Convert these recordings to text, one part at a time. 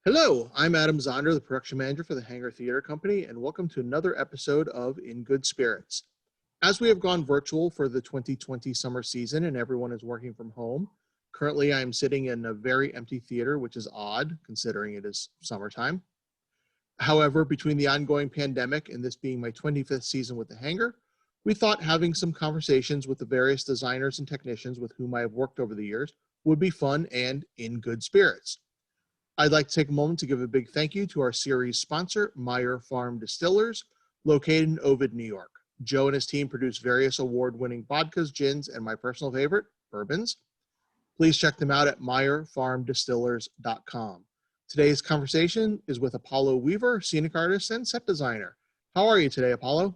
Hello, I'm Adam Zonder, the production manager for the Hangar Theater Company, and welcome to another episode of In Good Spirits. As we have gone virtual for the 2020 summer season and everyone is working from home, currently I am sitting in a very empty theater, which is odd considering it is summertime. However, between the ongoing pandemic and this being my 25th season with the Hangar, we thought having some conversations with the various designers and technicians with whom I have worked over the years would be fun and in good spirits. I'd like to take a moment to give a big thank you to our series sponsor, Meyer Farm Distillers, located in Ovid, New York. Joe and his team produce various award-winning vodkas, gins, and my personal favorite, bourbons. Please check them out at meyerfarmdistillers.com. Today's conversation is with Apollo Weaver, scenic artist and set designer. How are you today, Apollo?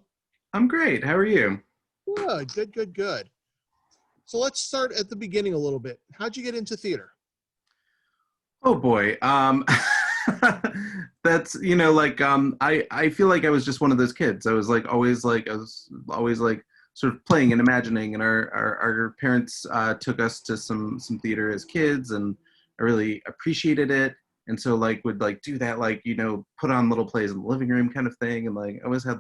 I'm great. How are you? Good. So let's start at the beginning a little bit. How'd you get into theater? Oh boy. That's, I feel like I was just one of those kids. I was always sort of playing and imagining, and our parents took us to some theater as kids, and I really appreciated it. And so would do that, put on little plays in the living room kind of thing. And I always had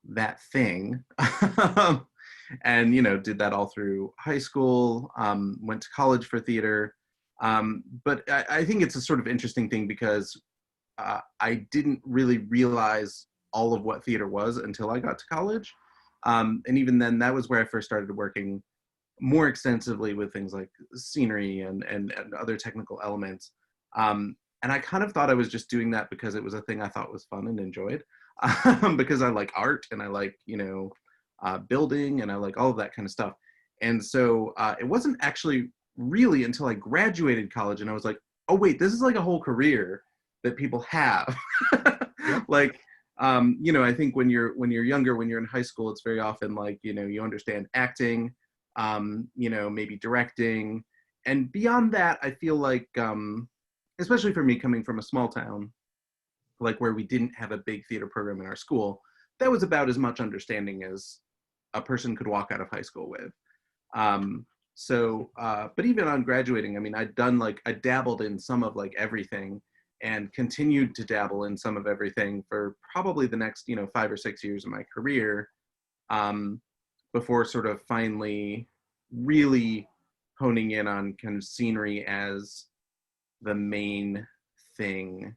that thing. And did that all through high school, went to college for theater, but I think it's a sort of interesting thing because I didn't really realize all of what theater was until I got to college, and even then that was where I first started working more extensively with things like scenery and other technical elements, and I kind of thought I was just doing that because it was a thing I thought was fun and enjoyed, because I like art and I like building, and I like all of that kind of stuff. And so it wasn't actually really until I graduated college and I was like, oh wait, this is like a whole career that people have. I think when you're younger, when you're in high school, it's very often you understand acting, maybe directing, and beyond that, I feel like, especially for me coming from a small town, where we didn't have a big theater program in our school, that was about as much understanding as a person could walk out of high school with. But even on graduating, I mean, I dabbled in some of everything and continued to dabble in some of everything for probably the next, 5 or 6 years of my career, before sort of finally really honing in on kind of scenery as the main thing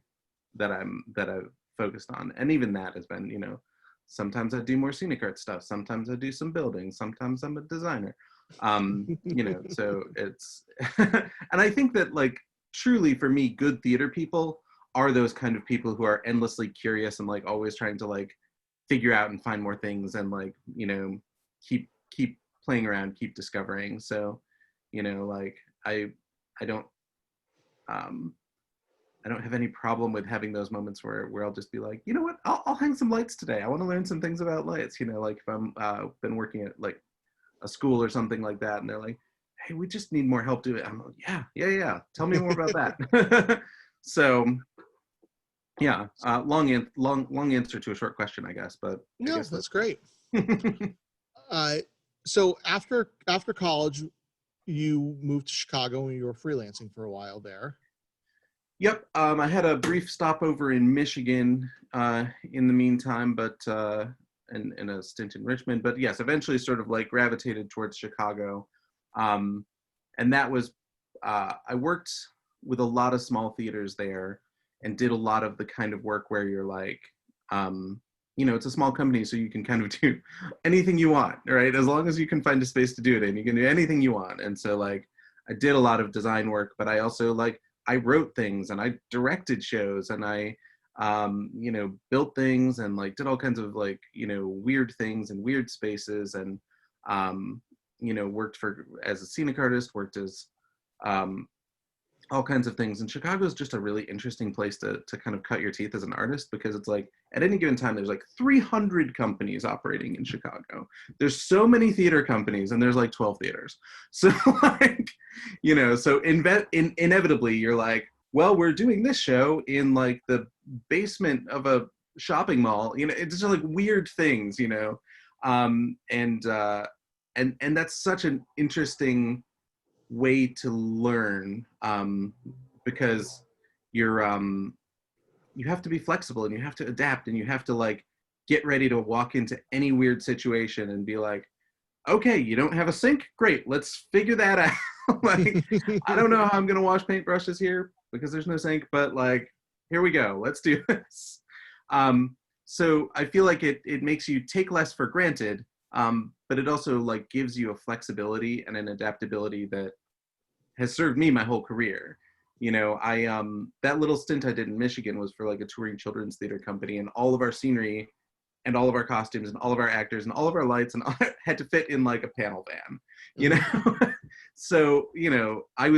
that I've focused on. And even that has been, sometimes I do more scenic art stuff. Sometimes I do some building. Sometimes I'm a designer. So it's, and I think that truly for me, good theater people are those kind of people who are endlessly curious and always trying to figure out and find more things and keep playing around, keep discovering. So, I don't have any problem with having those moments where I'll just be like, you know what, I'll hang some lights today. I want to learn some things about lights, if I'm been working at a school or something like that, and they're like, hey, we just need more help doing it. I'm like, yeah. Tell me more about that. So yeah, long answer to a short question, I guess, but No, that's great. So after college, you moved to Chicago and you were freelancing for a while there. Yep, I had a brief stopover in Michigan in the meantime, but in a stint in Richmond. But yes, eventually sort of gravitated towards Chicago, and that was I worked with a lot of small theaters there and did a lot of the kind of work where you're it's a small company, so you can kind of do anything you want, right? As long as you can find a space to do it in, you can do anything you want. And so I did a lot of design work, but I also I wrote things and I directed shows and I, built things and did all kinds of weird things in weird spaces, and, worked as a scenic artist, worked as all kinds of things. And Chicago is just a really interesting place to kind of cut your teeth as an artist, because it's at any given time, there's 300 companies operating in Chicago. There's so many theater companies and there's 12 theaters. So so inevitably you're well, we're doing this show in the basement of a shopping mall. It's just weird things, and that's such an interesting way to learn, because you're you have to be flexible and you have to adapt and you have to like get ready to walk into any weird situation and be like, okay, you don't have a sink? Great, let's figure that out. Like, I don't know how I'm gonna wash paintbrushes here because there's no sink, but like, here we go, let's do this. So I feel like it makes you take less for granted, but it also like gives you a flexibility and an adaptability that has served me my whole career. You know, I that little stint I did in Michigan was for like a touring children's theater company, and all of our scenery and all of our costumes and all of our actors and all of our lights and all had to fit in like a panel van, you know. So you know, I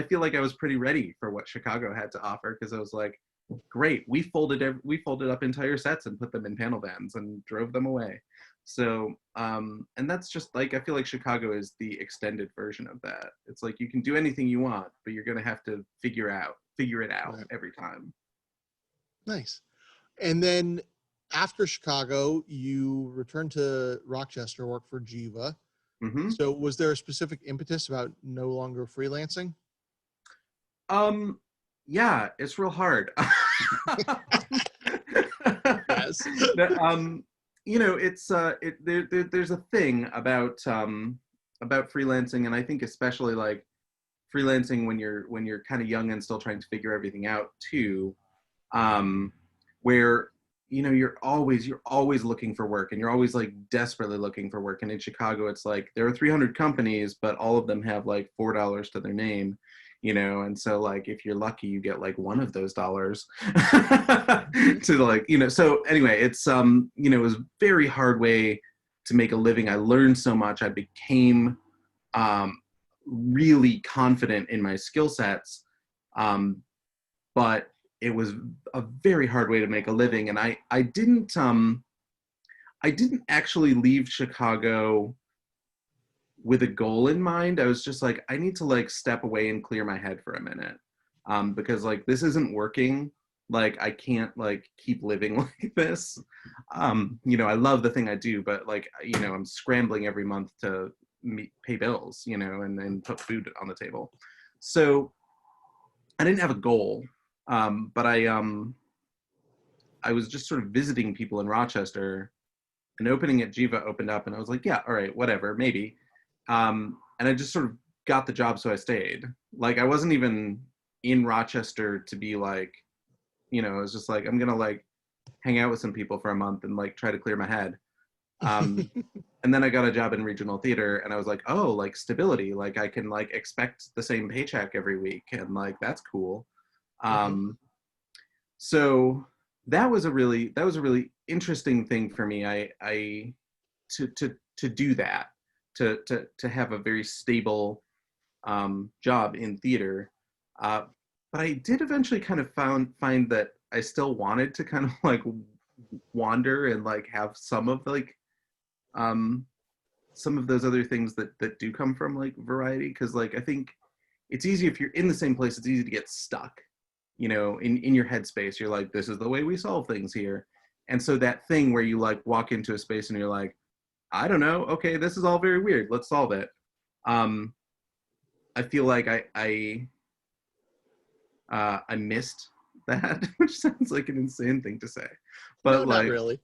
feel like I was pretty ready for what Chicago had to offer, because I was like, great, we folded up entire sets and put them in panel vans and drove them away. So and that's just like, I feel like Chicago is the extended version of that. It's like you can do anything you want, but you're gonna have to figure it out Right. every time. Nice. And then after Chicago, you returned to Rochester, work for Jiva. Hmm. So was there a specific impetus about no longer freelancing? um yeah, it's real hard. Yes. You know, it's there's a thing about freelancing, and I think especially like freelancing when you're kind of young and still trying to figure everything out too, um, where you know you're always looking for work, and you're always like desperately looking for work. And in Chicago, it's like there are 300 companies, but all of them have like $4 to their name, you know. And so like if you're lucky, you get like one of those dollars to like, you know. So anyway, it's you know, it was a very hard way to make a living. I learned so much. I became um really confident in my skill sets, um, but it was a very hard way to make a living. And I didn't actually leave Chicago with a goal in mind. I was just like, I need to like step away and clear my head for a minute, because like this isn't working. Like I can't like keep living like this. You know, I love the thing I do, but like, you know, I'm scrambling every month to pay bills, you know, and put food on the table. So I didn't have a goal, but I was just sort of visiting people in Rochester, and opening at Jiva opened up, and I was like, yeah, all right, whatever, maybe. And I just sort of got the job, so I stayed. Like I wasn't even in Rochester to be like, you know, it was just like, I'm gonna like hang out with some people for a month and like try to clear my head. Um, and then I got a job in regional theater, and I was like, oh, like stability, like I can like expect the same paycheck every week, and like that's cool. Mhm. Um, so that was a really interesting thing for me. I to do that, to have a very stable job in theater. But I did eventually kind of find that I still wanted to kind of like wander and like have um, some of those other things that do come from like variety. Because like I think it's easy if you're in the same place. It's easy to get stuck, you know, in your headspace. You're like, this is the way we solve things here. And so that thing where you like walk into a space and you're like, I don't know, okay, this is all very weird, let's solve it. um I feel like I missed that, which sounds like an insane thing to say, No, but not like, really.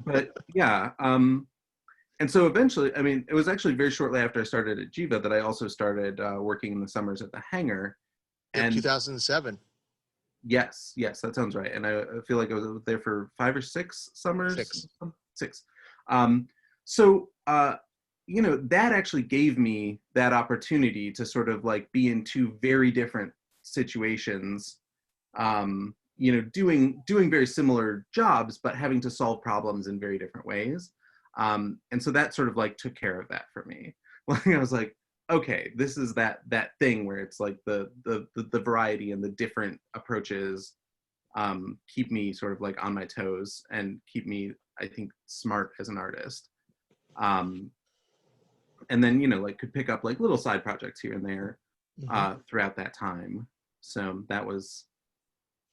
but yeah. And so eventually, I mean, it was actually very shortly after I started at Jiva that I also started working in the summers at the hangar. Yep, And 2007. yes, that sounds right. And I feel like I was there for 5 or 6 summers. 6. 6. Um, so you know, that actually gave me that opportunity to sort of like be in two very different situations. You know, doing very similar jobs, but having to solve problems in very different ways. And so that sort of like took care of that for me. Like I was like, okay, this is that thing where it's like the variety and the different approaches keep me sort of like on my toes and keep me, I think, smart as an artist. Um, and then, you know, like could pick up like little side projects here and there Mhm. throughout that time. So that was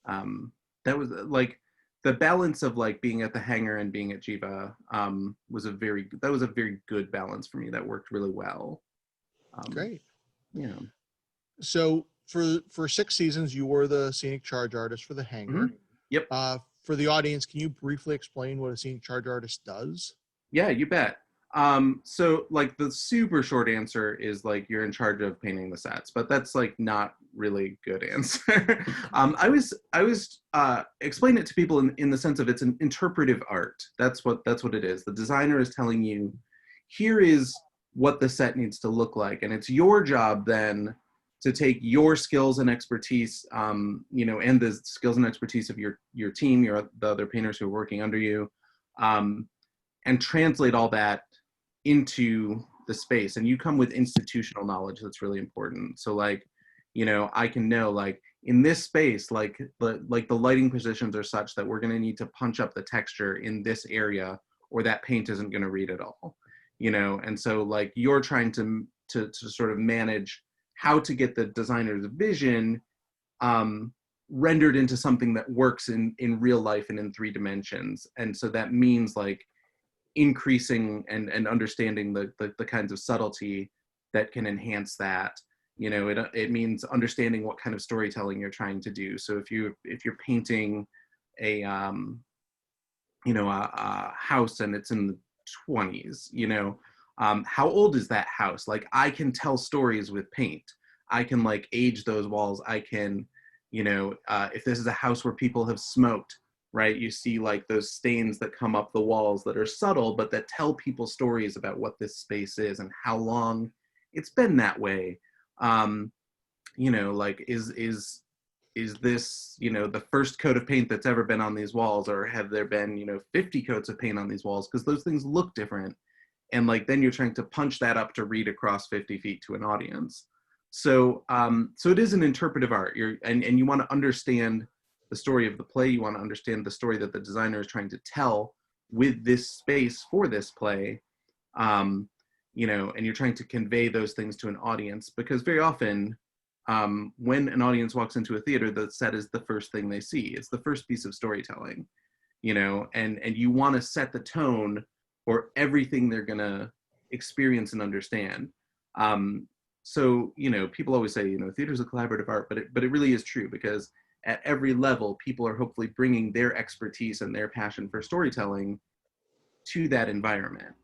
like the balance of like being at the hangar and being at Jiva was a very good balance for me. That worked really well. Um, Great. you know. So for 6 seasons, you were the scenic charge artist for the hangar. Mhm. Yep. For the audience, can you briefly explain what a scenic charge artist does? Yeah, you bet. So like the super short answer is like you're in charge of painting the sets, but that's like not really good answer. I was explain it to people in the sense of it's an interpretive art. That's what it is. The designer is telling you, here is what the set needs to look like, and it's your job then to take your skills and expertise, and the skills and expertise of your team, the other painters who are working under you, and translate all that into the space. And you come with institutional knowledge that's really important. So like, I can know like in this space, like the lighting positions are such that we're going to need to punch up the texture in this area, or that paint isn't going to read at all. And so like you're trying to sort of manage how to get the designer's vision rendered into something that works in real life and in 3 dimensions. And so that means like increasing and understanding the kinds of subtlety that can enhance that. It means understanding what kind of storytelling you're trying to do. So if you're painting a house and it's in the 20s, how old is that house? Like I can tell stories with paint. I can like age those walls. I can, if this is a house where people have smoked, right? You see like those stains that come up the walls that are subtle, but that tell people stories about what this space is and how long it's been that way. Like is this, the first coat of paint that's ever been on these walls, or have there been, 50 coats of paint on these walls? Because those things look different. And like, then you're trying to punch that up to read across 50 feet to an audience. So it is an interpretive art. And you want to understand the story of the play. You want to understand the story that the designer is trying to tell with this space for this play. And you're trying to convey those things to an audience, because very often when an audience walks into a theater, the set is the first thing they see. It's the first piece of storytelling, and you want to set the tone for everything they're going to experience and understand. So, people always say, theater is a collaborative art, but it really is true, because at every level, people are hopefully bringing their expertise and their passion for storytelling to that environment.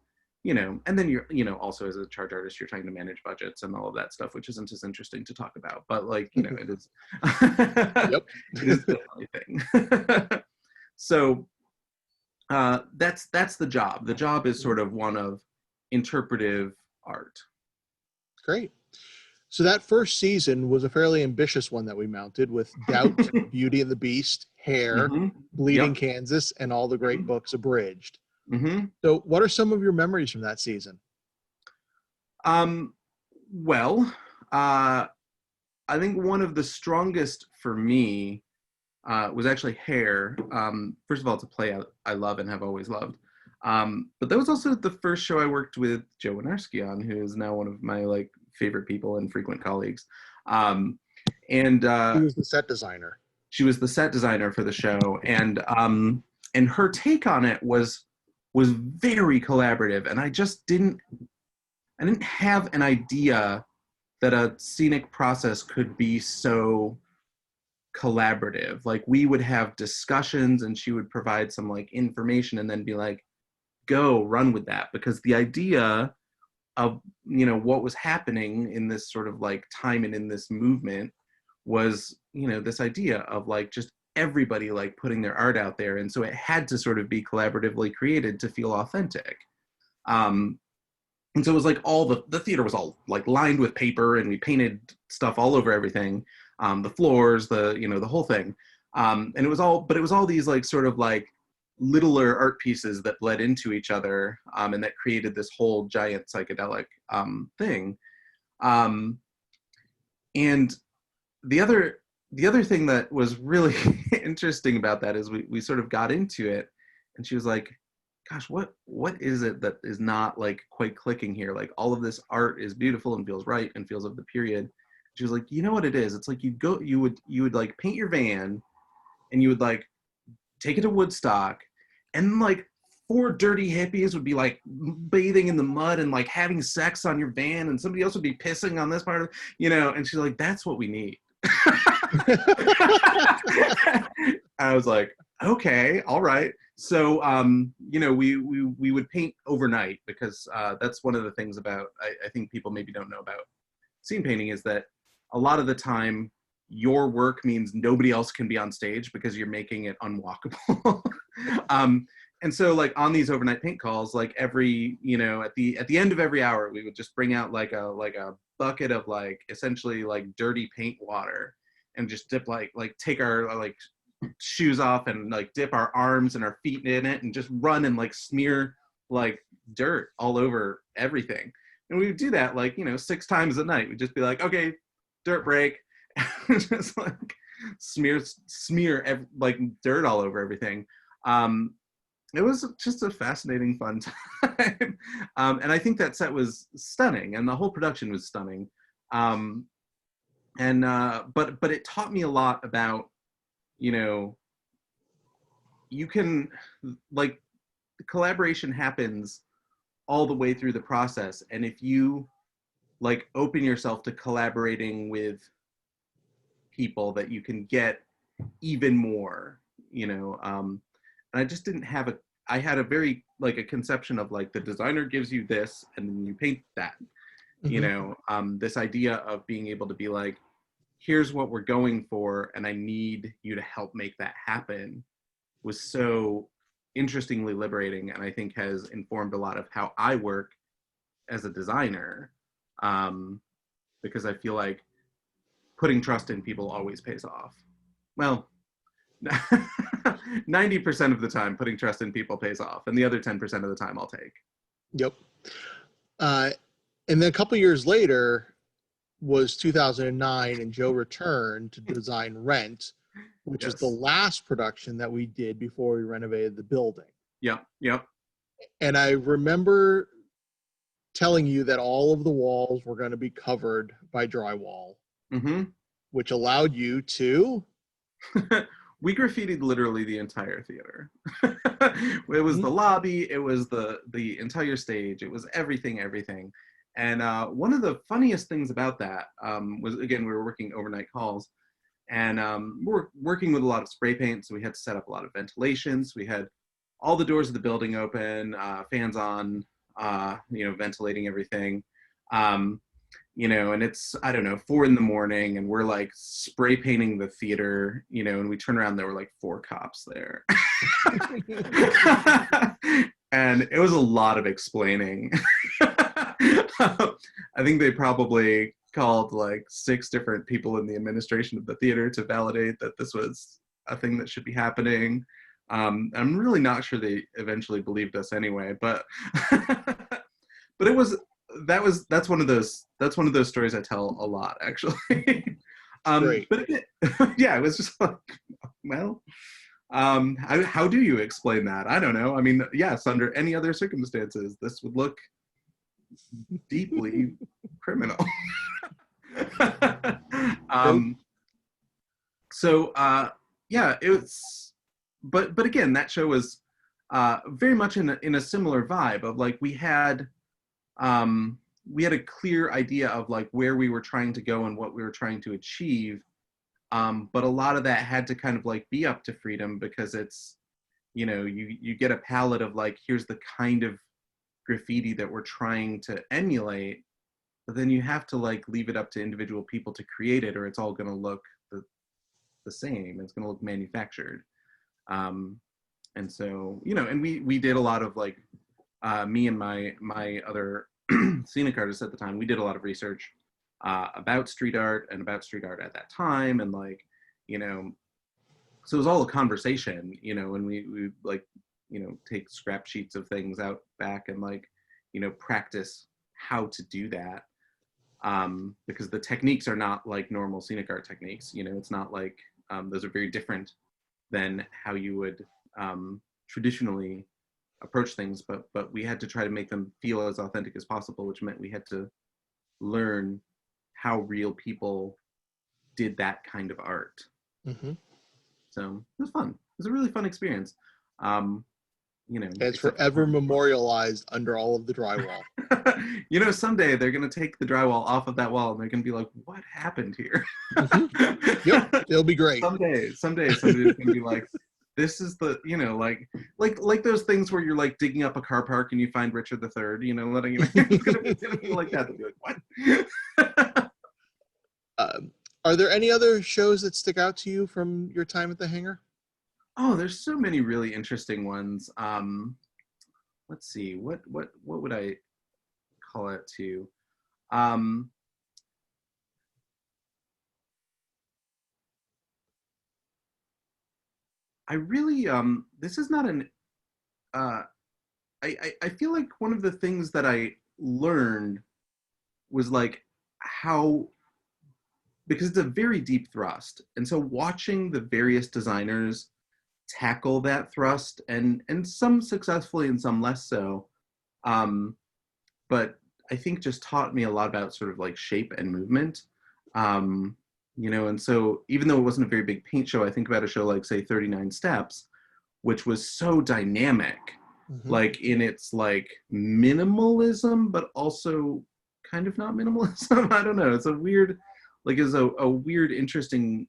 And then you're, also as a charge artist, you're trying to manage budgets and all of that stuff, which isn't as interesting to talk about, but like, it is, Yep. it is definitely a thing. So that's the job. The job is sort of one of interpretive art. Great. So that first season was a fairly ambitious one that we mounted with Doubt, Beauty and the Beast, Hair, Mm-hmm. Bleeding Yep. Kansas, and all the great books abridged. Mm-hmm. So what are some of your memories from that season? Well, I think one of the strongest for me was actually Hair. First of all, it's a play I love and have always loved. But that was also the first show I worked with Joe Winarski on, who is now one of my like favorite people and frequent colleagues. She was the set designer. She was the set designer for the show, and her take on it was very collaborative, and I didn't have an idea that a scenic process could be so collaborative. Like we would have discussions and she would provide some like information and then be like, go run with that. Because the idea of, what was happening in this sort of like time and in this movement was, this idea of like just everybody like putting their art out there. And so it had to sort of be collaboratively created to feel authentic. And so it was like all the theater was all like lined with paper, and we painted stuff all over everything. The floors, the whole thing. And it was all these like sort of like littler art pieces that bled into each other, and that created this whole giant psychedelic thing. And the other thing that was really interesting about that is we sort of got into it, and she was like, gosh, what is it that is not like quite clicking here? Like all of this art is beautiful and feels right and feels of the period. She was like, you know what it is? It's like you would like paint your van, and you would like take it to Woodstock, and like 4 dirty hippies would be like bathing in the mud and like having sex on your van, and somebody else would be pissing on this part of, and she's like, that's what we need. I was like, okay, all right. So, we would paint overnight because that's one of the things about, I think people maybe don't know about scene painting is that a lot of the time your work means nobody else can be on stage because you're making it unwalkable. And so like on these overnight paint calls, like every, at the end of every hour, we would just bring out like a bucket of like essentially like dirty paint water and just dip like take our like shoes off and like dip our arms and our feet in it and just run and like smear like dirt all over everything. And we would do that like, 6 times a night. We'd just be like, okay, dirt break. Just like smear like dirt all over everything. It was just a fascinating, fun time. And I think that set was stunning and the whole production was stunning. But it taught me a lot about, you can like the collaboration happens all the way through the process. And if you like open yourself to collaborating with people that you can get even more, and I just didn't have I had a very like a conception of like the designer gives you this and then you paint that, this idea of being able to be like, here's what we're going for and I need you to help make that happen was so interestingly liberating, and I think has informed a lot of how I work as a designer, because I feel like putting trust in people always pays off. Well, 90% of the time, putting trust in people pays off, and the other 10% of the time I'll take. Yep. And then a couple years later was 2009, and Joe returned to design Rent, which was the last production that we did before we renovated the building. Yep. And I remember telling you that all of the walls were going to be covered by drywall, which allowed you to... We graffitied literally the entire theater. It was the lobby, it was the entire stage, it was everything. And one of the funniest things about that was, again, we were working overnight calls, and we were working with a lot of spray paint, so we had to set up a lot of ventilations. We had all the doors of the building open, fans on, ventilating everything. And it's, I don't know, 4 a.m, and we're like spray painting the theater, and we turn around, there were like 4 cops there. And it was a lot of explaining. I think they probably called like 6 different people in the administration of the theater to validate that this was a thing that should be happening. I'm really not sure they eventually believed us anyway, but but that's one of those stories I tell a lot, actually. Great. But it was just like, well, how do you explain that? I don't know. I mean, yes, under any other circumstances, this would look deeply criminal. It was, but again, that show was very much in a similar vibe of like we had a clear idea of like where we were trying to go and what we were trying to achieve, but a lot of that had to kind of like be up to Freedom, because it's, you get a palette of like, here's the kind of graffiti that we're trying to emulate, but then you have to like leave it up to individual people to create it, or it's all going to look the same. It's going to look manufactured. And so, and we did a lot of like, me and my other scenic artists at the time, we did a lot of research about street art and about street art at that time, and like, so it was all a conversation, and we like, take scrap sheets of things out back and like, practice how to do that, because the techniques are not like normal scenic art techniques. It's not like, those are very different than how you would traditionally approach things, but we had to try to make them feel as authentic as possible, which meant we had to learn how real people did that kind of art. So it was fun. It was a really fun experience. It's except forever for memorialized under all of the drywall. someday they're going to take the drywall off of that wall and they're going to be like, what happened here? Mhm. Yep, it'll be great. Someday somebody's going to be like, this is the, like those things where you're like digging up a car park and you find Richard III, letting it's gonna be like that. They'll be like, what? Um, are there any other shows that stick out to you from your time at the hangar? Oh, there's so many really interesting ones. Let's see, what would I call it to? Um, I really this is not an uh I feel like one of the things that I learned was like how, because it's a very deep thrust, and so watching the various designers tackle that thrust, and some successfully and some less so, um but I think just taught me a lot about sort of like shape and movement. And so even though it wasn't a very big paint show, I think about a show like, say, 39 Steps, which was so dynamic, Mhm. like in its like minimalism, but also kind of not minimalism. I don't know. It's a weird, like, is a weird, interesting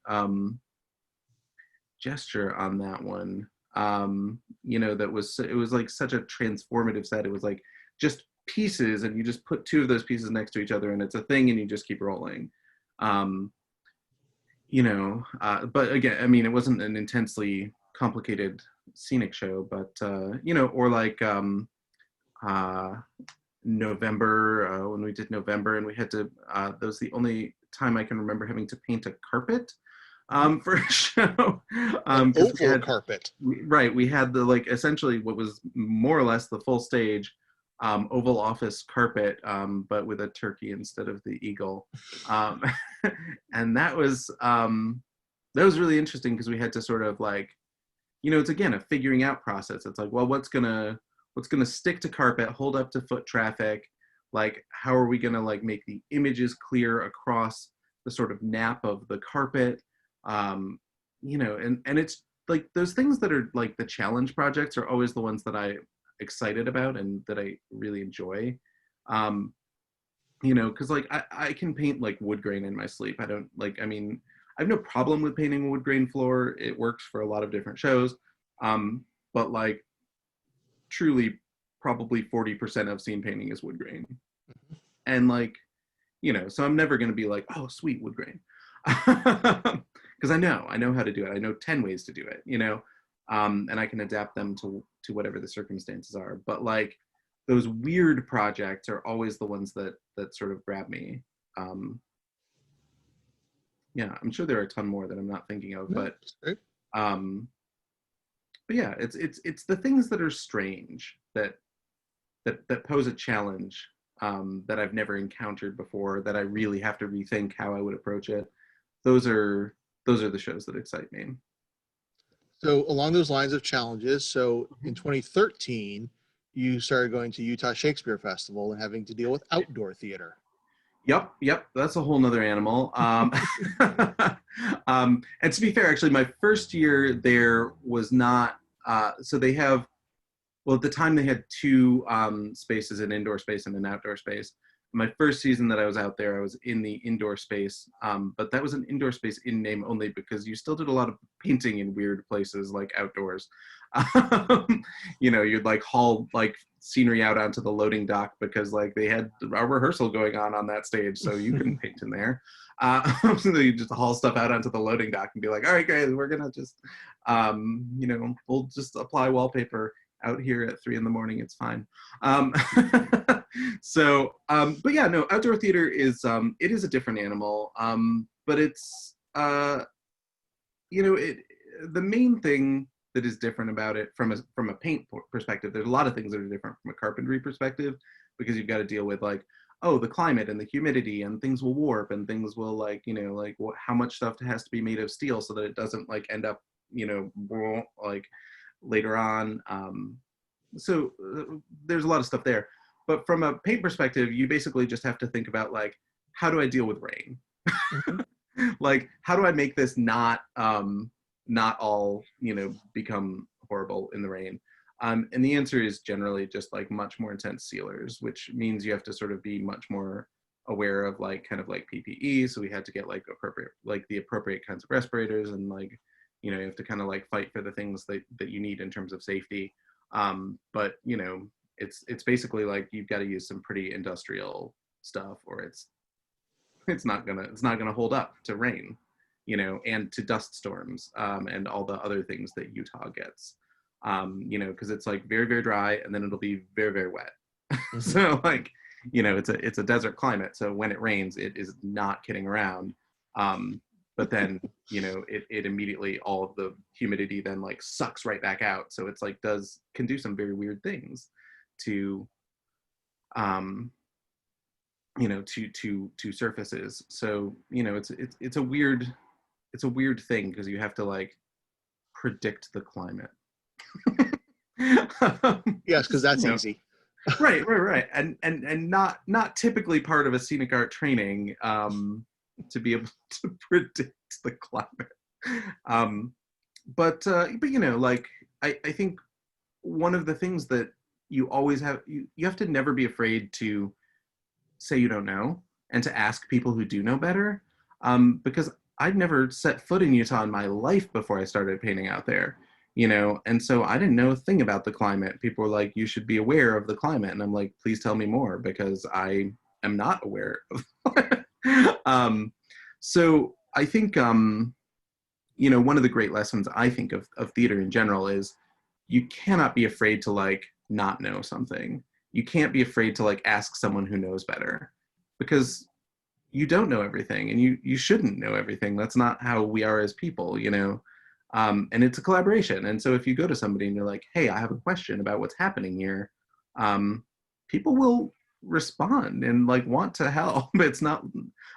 gesture on that one. That was, it was like such a transformative set. It was like just pieces, and you just put two of those pieces next to each other, and it's a thing, and you just keep rolling. Um, but again, I mean, it wasn't an intensely complicated scenic show, but or like uh, November, when we did November, and we had to. That was the only time I can remember having to paint a carpet Mhm. for a show, An because we oval had, carpet. right, we had the, like, essentially what was more or less the full stage Oval Office carpet, but with a turkey instead of the eagle, um, and that was really interesting because we had to sort of like, it's again a figuring out process. It's like, well, what's gonna stick to carpet, hold up to foot traffic, like how are we gonna like make the images clear across the sort of nap of the carpet, and it's like those things that are like the challenge projects are always the ones that I excited about and that I really enjoy. Um, because like I can paint like wood grain in my sleep. I don't like, I mean, I have no problem with painting a wood grain floor. It works for a lot of different shows. But like truly probably 40% of scene painting is wood grain. And like, so I'm never gonna be like, oh sweet wood grain. Because I know how to do it. I know 10 ways to do it, and I can adapt them to whatever the circumstances are. But like those weird projects are always the ones that sort of grab me. Um, yeah, I'm sure there are a ton more that I'm not thinking of, No, but it's great. um, but yeah, it's the things that are strange that pose a challenge, that I've never encountered before, that I really have to rethink how I would approach it. Those are those are the shows that excite me. So along those lines of challenges, so in Mhm. 2013, you started going to Utah Shakespeare Festival and having to deal with outdoor theater. Yep. That's a whole nother animal. And to be fair, actually, my first year there was not. So they have, well, at the time they had two spaces, an indoor space and an outdoor space. My first season that I was out there, I was in the indoor space, but that was an indoor space in name only because you still did a lot of painting in weird places like outdoors. You'd like haul like scenery out onto the loading dock because like they had a rehearsal going on that stage, so you couldn't paint in there. So you just haul stuff out onto the loading dock and be like, all right, guys, we're gonna just, we'll just apply wallpaper out here at 3 a.m. It's fine. Um, but yeah, no, outdoor theater is, it is a different animal. But it's, it, the main thing that is different about it from a paint perspective, there's a lot of things that are different from a carpentry perspective, because you've got to deal with like, oh, the climate and the humidity, and things will warp, and things will like, like how much stuff has to be made of steel so that it doesn't like end up, like later on. So there's a lot of stuff there. But from a paint perspective, you basically just have to think about like, how do I deal with rain? Mhm. Like, how do I make this not all become horrible in the rain? And the answer is generally just like much more intense sealers, which means you have to sort of be much more aware of like kind of like PPE. So we had to get like the appropriate kinds of respirators, and like, you know, you have to kind of like fight for the things that you need in terms of safety. But you know, it's basically like you've got to use some pretty industrial stuff, or it's not gonna hold up to rain, you know, and to dust storms, and all the other things that Utah gets, you know, because it's like very, very dry, and then it'll be very, very wet. Mhm. So like, you know, it's a desert climate, so when it rains, it is not kidding around. But then, you know, it immediately, all of the humidity then like sucks right back out, so it's like can do some very weird things to you know, to surfaces. So, you know, it's a weird thing, because you have to like predict the climate. Yes, because You that's know, easy. right, and not typically part of a scenic art training, to be able to predict the climate. But you know, like I think one of the things that you always have, you have to never be afraid to say you don't know, and to ask people who do know better, because I'd never set foot in Utah in my life before I started painting out there, you know, and so I didn't know a thing about the climate. People were like, you should be aware of the climate, and I'm like, please tell me more, because I am not aware of so I think, you know, one of the great lessons I think of theater in general is you cannot be afraid to like not know something. You can't be afraid to like ask someone who knows better, because you don't know everything, and you shouldn't know everything. That's not how we are as people, you know. And it's a collaboration. And so if you go to somebody and you're like, hey, I have a question about what's happening here, people will respond and like want to help. It's not,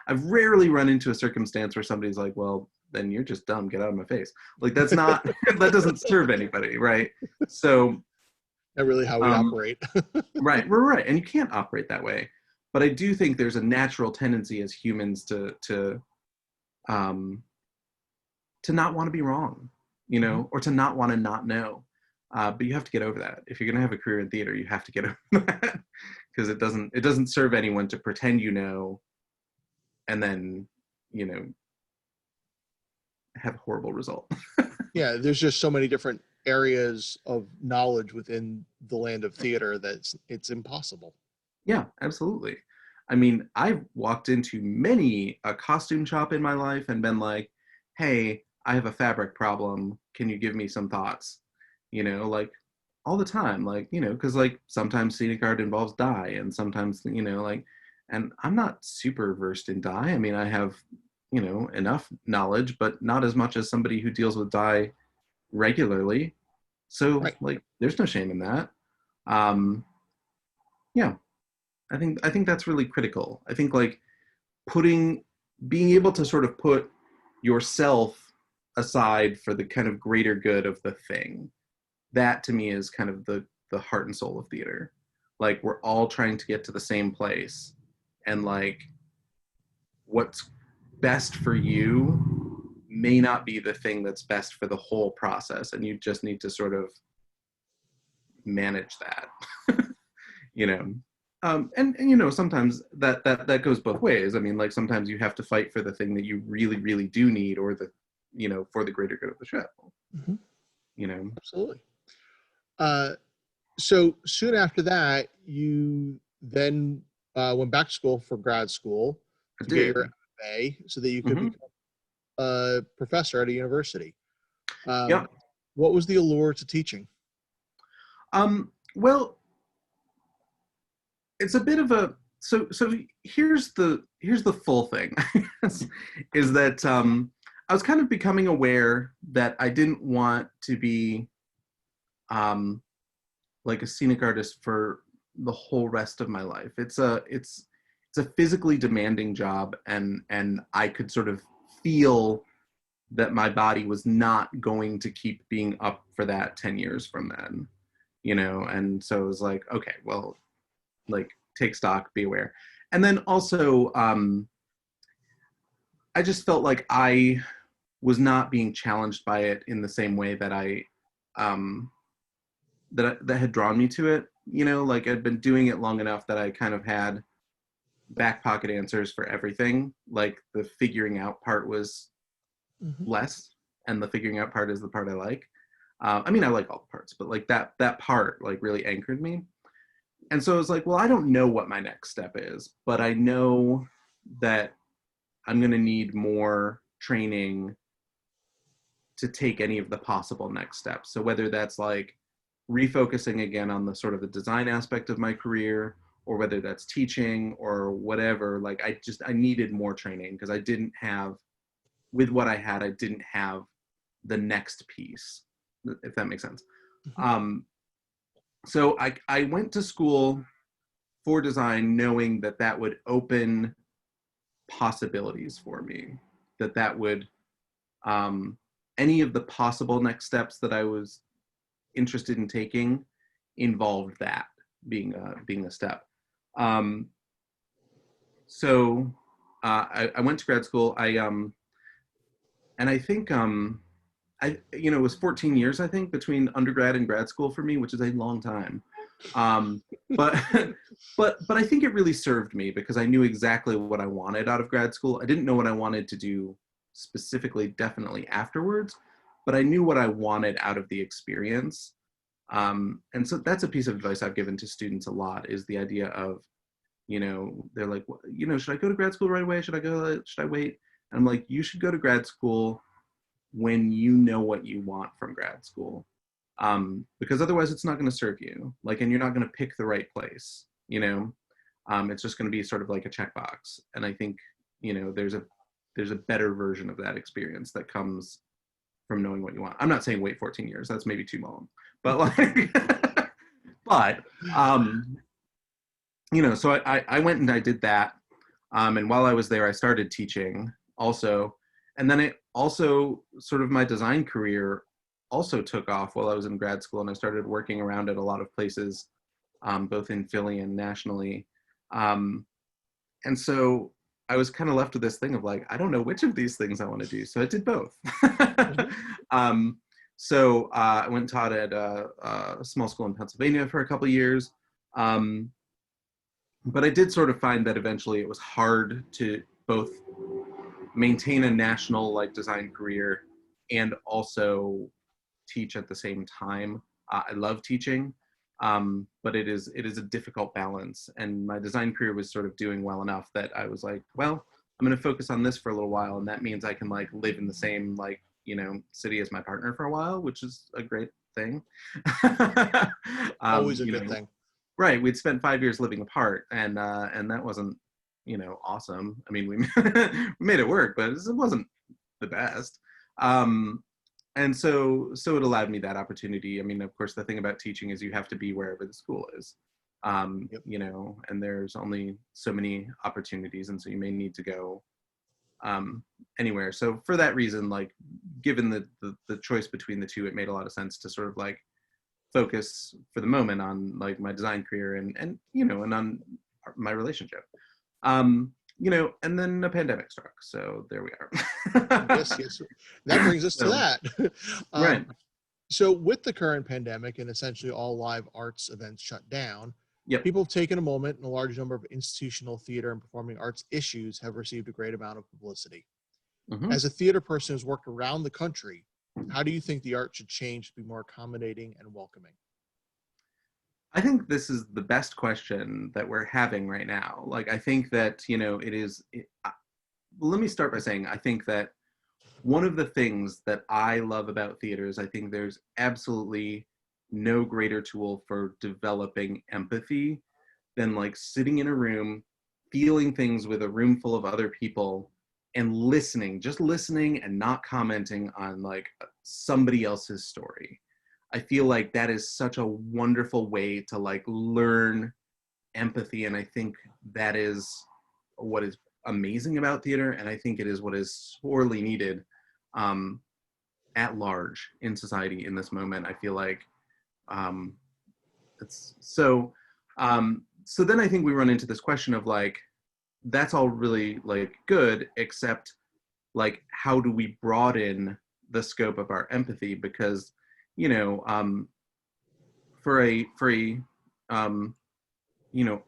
I've rarely run into a circumstance where somebody's like, well, then you're just dumb, get out of my face. Like that's not, that doesn't serve anybody, right? So Not really how we um, operate. right, we're right, and you can't operate that way. But I do think there's a natural tendency as humans um, to not want to be wrong, you Mhm. know, or to not want to not know. But you have to get over that. If you're going to have a career in theater, you have to get over that, because it doesn't serve anyone to pretend you know, and then, you know, have a horrible result. Yeah, there's just so many different areas of knowledge within the land of theater that it's impossible. Yeah, absolutely. I mean, I've walked into many a costume shop in my life and been like, hey, I have a fabric problem. Can you give me some thoughts? You know, like all the time, like, you know, because like sometimes scenic art involves dye, and sometimes, you know, like, and I'm not super versed in dye. I mean, I have, you know, enough knowledge, but not as much as somebody who deals with dye regularly. So, Right. like, there's no shame in that. Um, yeah, I think that's really critical. I think like being able to sort of put yourself aside for the kind of greater good of the thing. That to me is kind of the heart and soul of theater. Like we're all trying to get to the same place, and like what's best for you may not be the thing that's best for the whole process, and you just need to sort of manage that. You know, and you know, sometimes that goes both ways. I mean, like sometimes you have to fight for the thing that you really, really do need, or the, you know, for the greater good of the show. Mhm. You know. Absolutely. Uh, so soon after that, you then went back to school for grad school I to get your did. MFA so that you could Hmm. become a professor at a university. Yeah. What was the allure to teaching? Well, it's a bit of a, so here's the full thing. Is that I was kind of becoming aware that I didn't want to be um like a scenic artist for the whole rest of my life. It's a physically demanding job, and I could sort of feel that my body was not going to keep being up for that 10 years from then, you know. And so it was like, okay, well, like take stock, be aware. And then also I just felt like I was not being challenged by it in the same way that um that had drawn me to it. Like I'd been doing it long enough that I kind of had back pocket answers for everything. Like the figuring out part was Mhm. less, and the figuring out part is the part I like. I mean, I like all the parts, but like that part like really anchored me. And so I was like, well, I don't know what my next step is, but I know that I'm going to need more training to take any of the possible next steps. So whether that's like refocusing again on the sort of the design aspect of my career, or whether that's teaching or whatever, like I needed more training because I didn't have, with what I had, I didn't have the next piece, if that makes sense. Mhm. So I went to school for design knowing that that would open possibilities for me, that would, um, any of the possible next steps that I was interested in taking involved that being a step. Um, so I went to grad school. And I think it was 14 years, I think, between undergrad and grad school for me, which is a long time. Um, but but I think it really served me because I knew exactly what I wanted out of grad school. I didn't know what I wanted to do specifically, definitely afterwards, but I knew what I wanted out of the experience. And so that's a piece of advice I've given to students a lot, is the idea of, they're like, well, should I go to grad school right away? Should I wait? And I'm like, you should go to grad school when you know what you want from grad school. Because otherwise it's not going to serve you, like, and you're not going to pick the right place. It's just going to be sort of like a checkbox. And I think, there's a better version of that experience that comes from knowing what you want. I'm not saying wait 14 years. That's maybe too long, but like, but, so I went and I did that. And while I was there, I started teaching also. And then it also, sort of my design career also took off while I was in grad school, and I started working around at a lot of places, both in Philly and nationally. Um, and so I was kind of left with this thing of like, I don't know which of these things I want to do. So I did both. Mhm. um, I went and taught at a small school in Pennsylvania for a couple of years. But I did sort of find that eventually it was hard to both maintain a national like design career and also teach at the same time. I love teaching, but it is a difficult balance. And my design career was sort of doing well enough that I was like, well, I'm going to focus on this for a little while, and that means I can like live in the same like city as my partner for a while, which is a great thing. um, Always a you good know, thing. right? We'd spent 5 years living apart, and that wasn't awesome. I mean, we we made it work, but it wasn't the best. Um, and so it allowed me that opportunity. I mean, of course, the thing about teaching is you have to be wherever the school is, Yep. and there's only so many opportunities, and so you may need to go anywhere. So for that reason, like, given the choice between the two, it made a lot of sense to sort of like focus for the moment on like my design career and on my relationship. And then a pandemic struck, so there we Yes, are. yes. That brings us to So that. right. So with the current pandemic and essentially all live arts events shut down, Yep. people have taken a moment, and a large number of institutional theater and performing arts issues have received a great amount of publicity. Hmm. As a theater person who's worked around the country, how do you think the art should change to be more accommodating and welcoming? I think this is the best question that we're having right now. Like, I think that let me start by saying I think that one of the things that I love about theater is I think there's absolutely no greater tool for developing empathy than like sitting in a room, feeling things with a room full of other people and listening, just listening and not commenting on like somebody else's story. I feel like that is such a wonderful way to like learn empathy. And I think that is what is amazing about theater. And I think it is what is sorely needed um, at large in society in this moment. I feel like um, it's so. So then I think we run into this question of like, that's all really like good, except like, how do we broaden the scope of our empathy? Because, you know, um, for a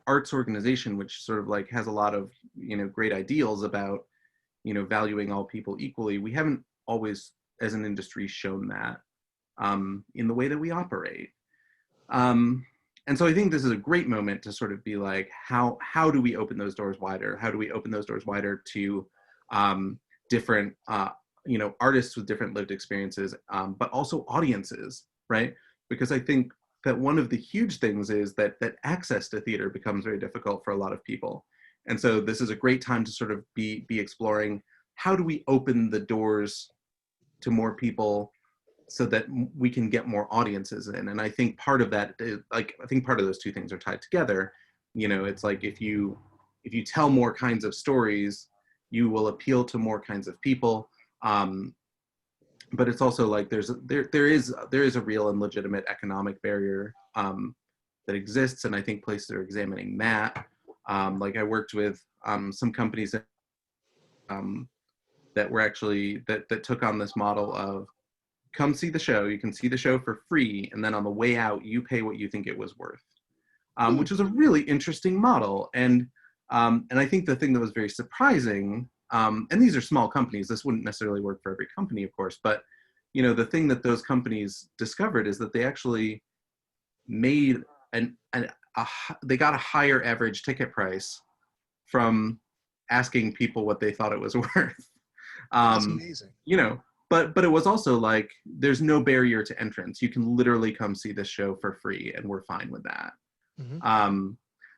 arts organization, which sort of like has a lot of great ideals about valuing all people equally, we haven't always, as an industry, shown that in the way that we operate. And so I think this is a great moment to sort of be like, how do we open those doors wider? How do we open those doors wider to different artists with different lived experiences, but also audiences, right? Because I think that one of the huge things is that access to theater becomes very difficult for a lot of people. And so this is a great time to sort of be exploring, how do we open the doors to more people so that we can get more audiences in? And I think part of that is, like, I think part of those two things are tied together. It's like, if you tell more kinds of stories, you will appeal to more kinds of people. But it's also like there is a real and legitimate economic barrier that exists, and I think places are examining that. Like, I worked with some companies that were actually that took on this model of, come see the show, you can see the show for free, and then on the way out you pay what you think it was worth, which is a really interesting model. And I think the thing that was very surprising, and these are small companies, this wouldn't necessarily work for every company, of course, but the thing that those companies discovered is that they actually made they got a higher average ticket price from asking people what they thought it was worth. That's amazing. But it was also like, there's no barrier to entrance. You can literally come see this show for free, and we're fine with that. Mm-hmm.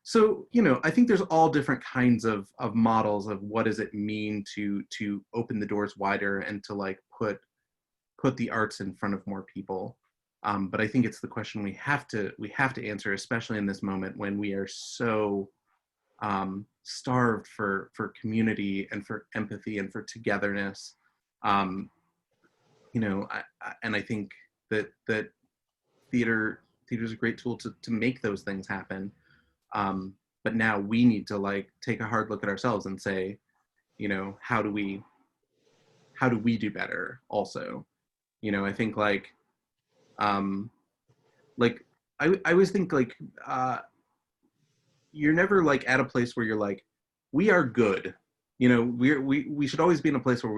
So, I think there's all different kinds of models of what does it mean to open the doors wider and to like put the arts in front of more people. But I think it's the question we have to answer, especially in this moment when we are so starved for community and for empathy and for togetherness. And I think that theater is a great tool to make those things happen. But now we need to like take a hard look at ourselves and say, how do we do better also? I think like I always think like you're never like at a place where you're like, we are good. We should always be in a place where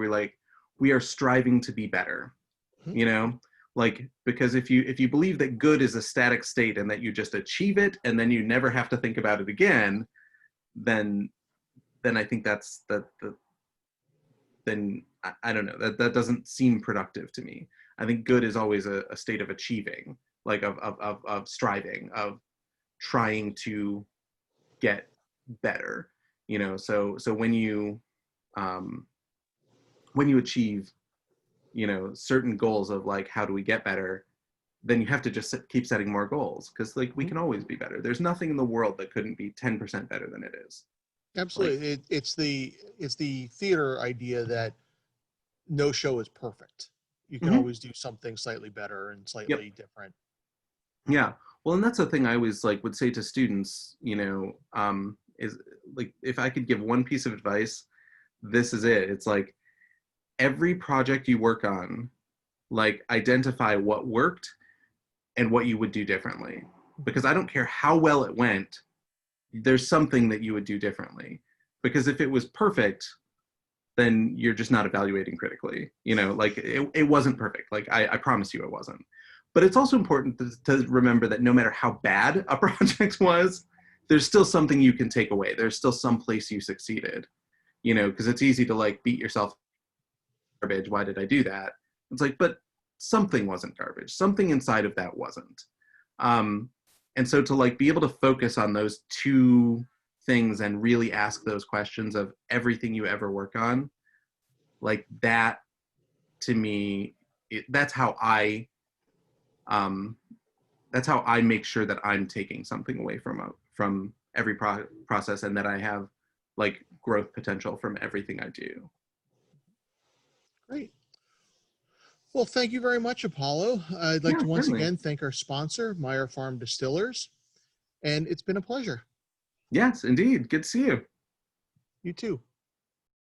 we are striving to be better. Like, because if you believe that good is a static state and that you just achieve it and then you never have to think about it again, then I think then I don't know, that doesn't seem productive to me. I think good is always a state of achieving, like of striving, of trying to get better, so when you achieve certain goals of like, how do we get better, then you have to just keep setting more goals, because like we can always be better. There's nothing in the world that couldn't be 10% better than it is. Absolutely. Like, it's the theater idea that no show is perfect. You can always do something slightly better and slightly different. Yeah. Well, and that's the thing I always like would say to students, is like, if I could give one piece of advice, this is it. It's like, every project you work on, like, identify what worked and what you would do differently. Because I don't care how well it went, there's something that you would do differently. Because if it was perfect, then you're just not evaluating critically. Like, it wasn't perfect. Like, I promise you it wasn't. But it's also important to remember that no matter how bad a project was, there's still something you can take away. There's still some place you succeeded, because it's easy to like beat yourself garbage. Why did I do that? It's like, but something wasn't garbage. Something inside of that wasn't. And so to like be able to focus on those two things and really ask those questions of everything you ever work on, like that, to me, that's how I make sure that I'm taking something away from every process, and that I have like growth potential from everything I do. Great. Well, thank you very much, Apollo. I'd like to once again thank our sponsor, Meyer Farm Distillers, and it's been a pleasure. Yes, indeed. Good to see you. You too.